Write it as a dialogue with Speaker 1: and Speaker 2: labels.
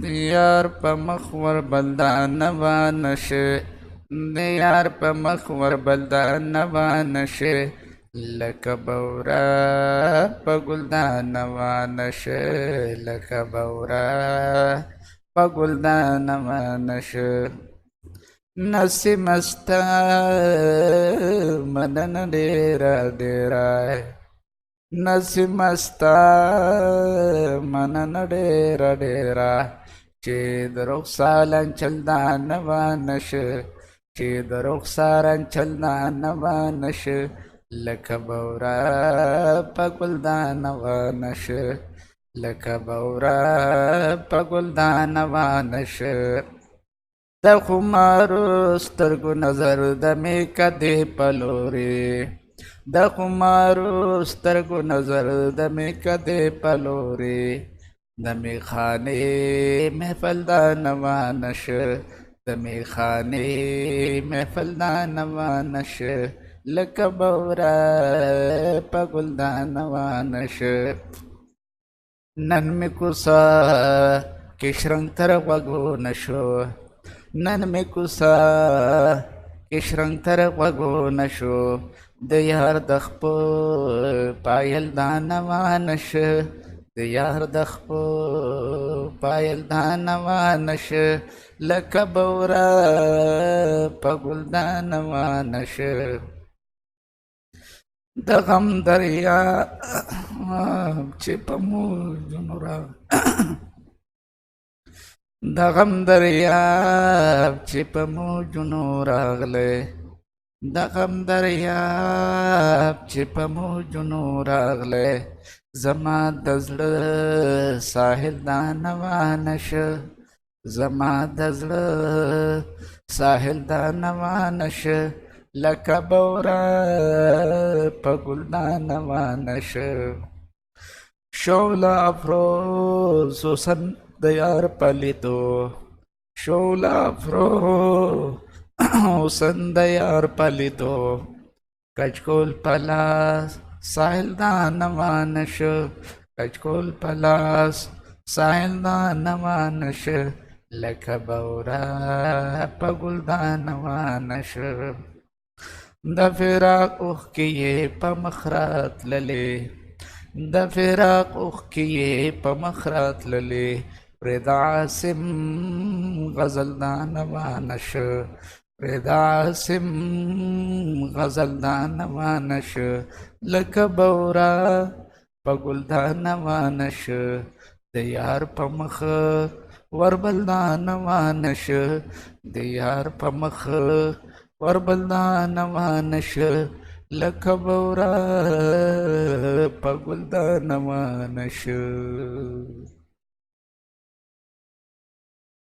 Speaker 1: دیار په مخ ور بلدا نوا نشه دیار په مخ ور بلدا نوا نشه لکه بورا په ګلدان نوا نشه لکه بورا په ګلدان نوا نشه نسیم استا منن ډیرا ډیرا نسیم استا منن ډیرا ډیرا چې د رخسارن چل دا نوا نشه چې د رخسارن چل دا نوا نشه لکه بورا په ګلدان نوا نشه لکه بورا په ګلدان نوا نشه د خمارو سترګو نظر د می کدې پلوري د خمارو سترګو نظر د می کدې پلوري د می خانه محفل دا نوا نشه د می خانه محفل دا نوا نشه لکه بورا په ګلدان نوا نشه نن می کوسا کې شرنګ تر غوږو نشو نن می کوسا کې شرنګ تر غوږو نشو د یار د خپو پایل دا نوا نشه د یار د خپو پایل دا نوا نشه لکه بورا په ګلدان نوا نشه د غم دریا چې په موجونو را د غم دریاب چې په موجونو راغلی د غم دریاب چې په موجونو راغلی زما د زړه ساحل دا نوا نشه زما د زړه ساحل دا نوا نشه لکه بورا په ګلدان نوا نشه شوله افروز حسن د یار پلیدو شوله افروز حسن د یار پلیدو کچکول پلاس ساحل دا نوا نشه کچکول پلاس ساحل دا نوا نشه لکه بورا په ګلدان نوا نشه د فراق اوښکې یې په مخ راتللې د فراق اوښکې یې په مخ راتللې پرې د عاصم غزل دا نوا نشه پرې د عاصم غزل دا نوا نشه لکه بورا په ګلدان نوا نشه د یار په مخ وربل دا نوا نشه د یار په مخ وربل دا نوا نشه لکه بورا په ګلدان نوا نشه